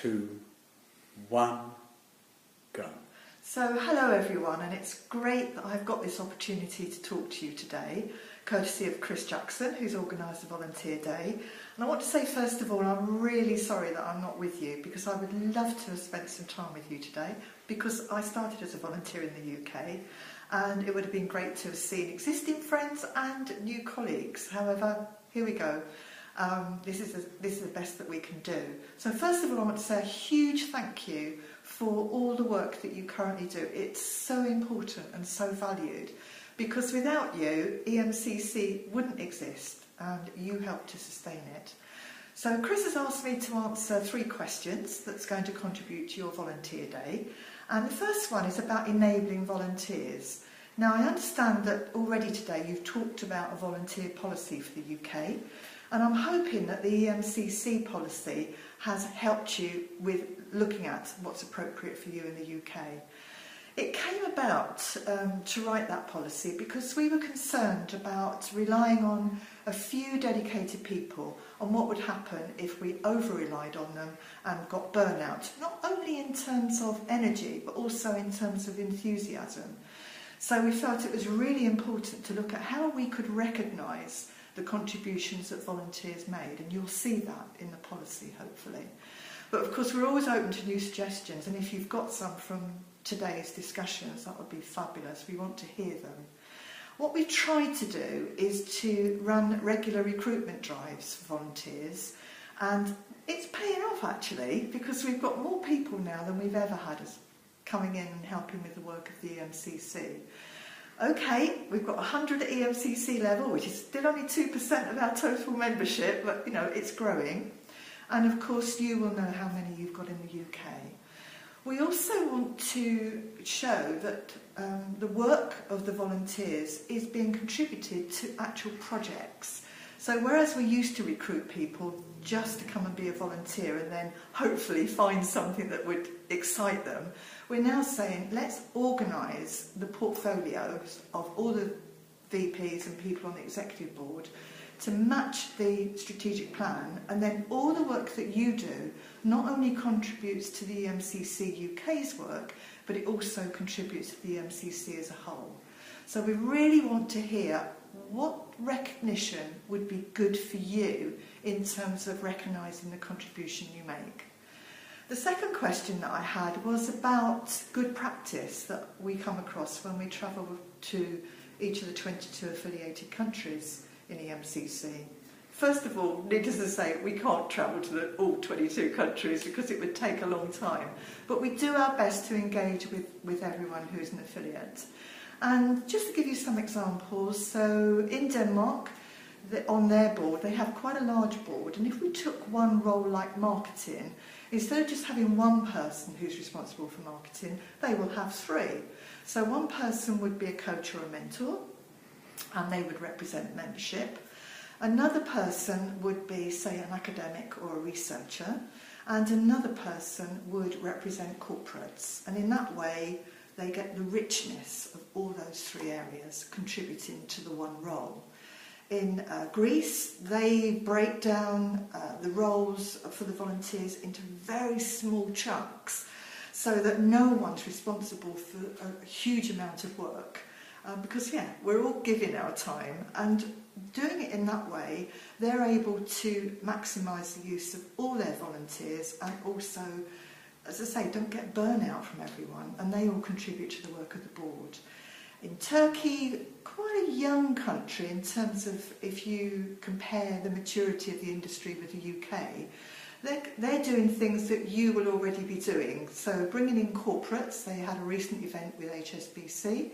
2, 1, go. So hello everyone, and it's great that I've got this opportunity to talk to you today, courtesy of Chris Jackson, who's organised the Volunteer Day. And I want to say first of all, I'm really sorry that I'm not with you, because I would love to have spent some time with you today, because I started as a volunteer in the UK, and it would have been great to have seen existing friends and new colleagues. However, here we go. This is the best that we can do. So first of all, I want to say a huge thank you for all the work that you currently do. It's so important and so valued, because without you, EMCC wouldn't exist, and you help to sustain it. So Chris has asked me to answer 3 questions that's going to contribute to your Volunteer Day. And the first one is about enabling volunteers. Now, I understand that already today you've talked about a volunteer policy for the UK, and I'm hoping that the EMCC policy has helped you with looking at what's appropriate for you in the UK. It came about to write that policy because we were concerned about relying on a few dedicated people on what would happen if we over-relied on them and got burnout, not only in terms of energy but also in terms of enthusiasm. So we felt it was really important to look at how we could recognise the contributions that volunteers made, and you'll see that in the policy, hopefully. But of course, we're always open to new suggestions, and if you've got some from today's discussions, that would be fabulous. We want to hear them. What we've tried to do is to run regular recruitment drives for volunteers, and it's paying off actually, because we've got more people now than we've ever had as coming in and helping with the work of the EMCC. Okay, we've got 100 at EMCC level, which is still only 2% of our total membership, but you know, it's growing. And of course, you will know how many you've got in the UK. We also want to show that the work of the volunteers is being contributed to actual projects. So whereas we used to recruit people just to come and be a volunteer and then hopefully find something that would excite them, we're now saying let's organise the portfolios of all the VPs and people on the executive board to match the strategic plan, and then all the work that you do not only contributes to the EMCC UK's work, but it also contributes to the EMCC as a whole. So we really want to hear what recognition would be good for you in terms of recognising the contribution you make. The second question that I had was about good practice that we come across when we travel to each of the 22 affiliated countries in EMCC. First of all, needless to say, we can't travel to all 22 countries because it would take a long time, but we do our best to engage with everyone who's an affiliate. And just to give you some examples, so in Denmark, on their board, they have quite a large board, and if we took one role like marketing, instead of just having one person who's responsible for marketing, they will have 3. So one person would be a coach or a mentor, and they would represent membership. Another person would be, say, an academic or a researcher, and another person would represent corporates. And in that way, they get the richness of all those 3 areas contributing to the one role. In Greece, they break down the roles for the volunteers into very small chunks so that no one's responsible for a huge amount of work. Because, yeah, we're all giving our time, and doing it in that way, they're able to maximise the use of all their volunteers, and also, as I say, don't get burnout from everyone, and they all contribute to the work of the board. In Turkey, quite a young country in terms of if you compare the maturity of the industry with the UK, they're doing things that you will already be doing. So bringing in corporates, they had a recent event with HSBC,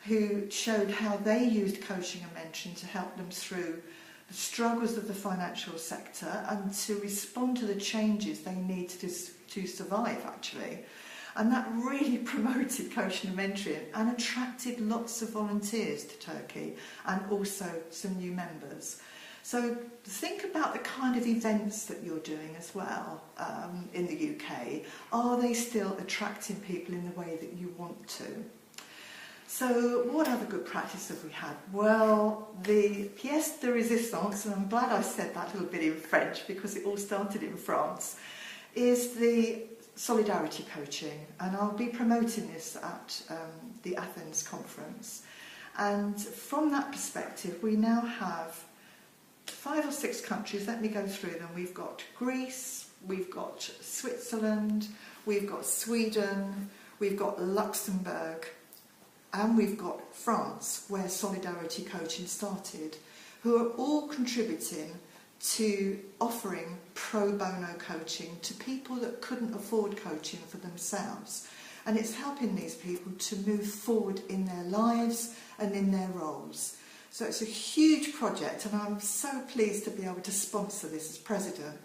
who showed how they used coaching and mentoring to help them through the struggles of the financial sector and to respond to the changes they need to survive, actually. And that really promoted coaching and mentoring and attracted lots of volunteers to Turkey and also some new members. So think about the kind of events that you're doing as well in the UK. Are they still attracting people in the way that you want to? So what other good practice have we had? Well, the pièce de résistance, and I'm glad I said that a little bit in French because it all started in France, is the solidarity coaching, and I'll be promoting this at the Athens conference. And from that perspective, we now have 5 or 6 countries. Let me go through them. We've got Greece, we've got Switzerland, we've got Sweden, we've got Luxembourg, and we've got France, where solidarity coaching started, who are all contributing to offering pro bono coaching to people that couldn't afford coaching for themselves. And it's helping these people to move forward in their lives and in their roles. So it's a huge project, and I'm so pleased to be able to sponsor this as president,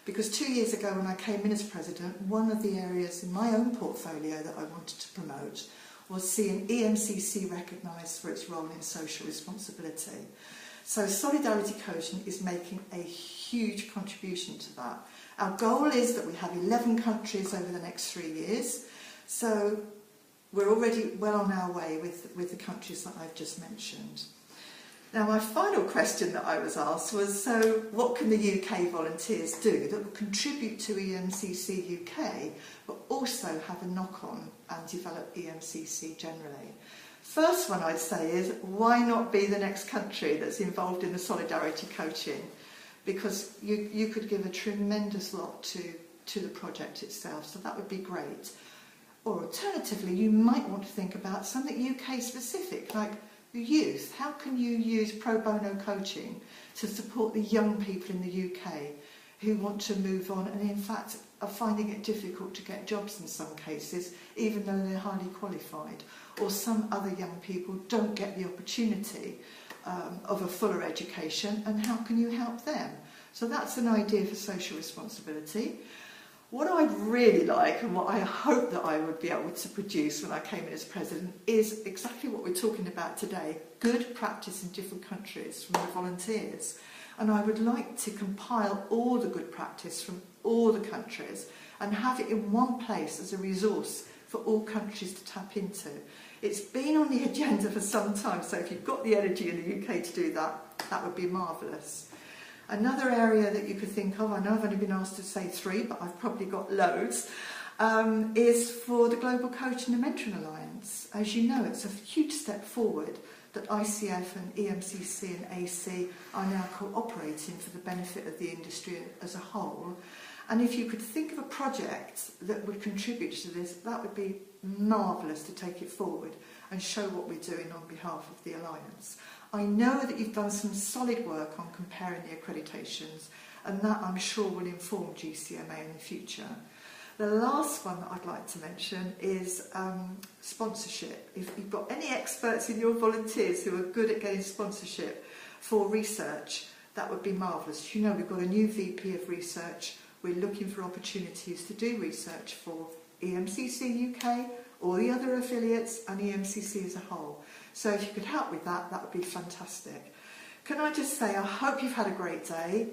because 2 years ago when I came in as president, one of the areas in my own portfolio that I wanted to promote was seeing EMCC recognised for its role in social responsibility. So solidarity coaching is making a huge contribution to that. Our goal is that we have 11 countries over the next 3 years. So we're already well on our way with the countries that I've just mentioned. Now, my final question that I was asked was, so what can the UK volunteers do that will contribute to EMCC UK, but also have a knock-on and develop EMCC generally? First one I'd say is, why not be the next country that's involved in the solidarity coaching? Because you could give a tremendous lot to the project itself, so that would be great. Or alternatively, you might want to think about something UK specific, like the youth. How can you use pro bono coaching to support the young people in the UK who want to move on and in fact are finding it difficult to get jobs in some cases, even though they're highly qualified? Or some other young people don't get the opportunity of a fuller education, and how can you help them? So that's an idea for social responsibility. What I'd really like, and what I hope that I would be able to produce when I came in as president, is exactly what we're talking about today: good practice in different countries from the volunteers. And I would like to compile all the good practice from all the countries and have it in one place as a resource for all countries to tap into. It's been on the agenda for some time, so if you've got the energy in the UK to do that, that would be marvellous. Another area that you could think of, I know I've only been asked to say 3, but I've probably got loads, is for the Global Coaching and Mentoring Alliance. As you know, it's a huge step forward that ICF and EMCC and AC are now cooperating for the benefit of the industry as a whole. And if you could think of a project that would contribute to this, that would be marvellous to take it forward and show what we're doing on behalf of the Alliance. I know that you've done some solid work on comparing the accreditations, and that I'm sure will inform GCMA in the future. The last one that I'd like to mention is sponsorship. If you've got any experts in your volunteers who are good at getting sponsorship for research, that would be marvellous. You know, we've got a new VP of research. We're looking for opportunities to do research for EMCC UK, all the other affiliates, and EMCC as a whole. So if you could help with that, that would be fantastic. Can I just say, I hope you've had a great day.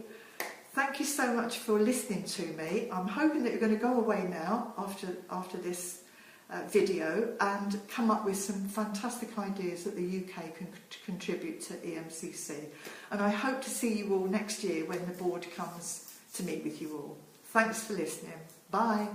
Thank you so much for listening to me. I'm hoping that you're going to go away now after this video and come up with some fantastic ideas that the UK can contribute to EMCC. And I hope to see you all next year when the board comes to meet with you all. Thanks for listening. Bye.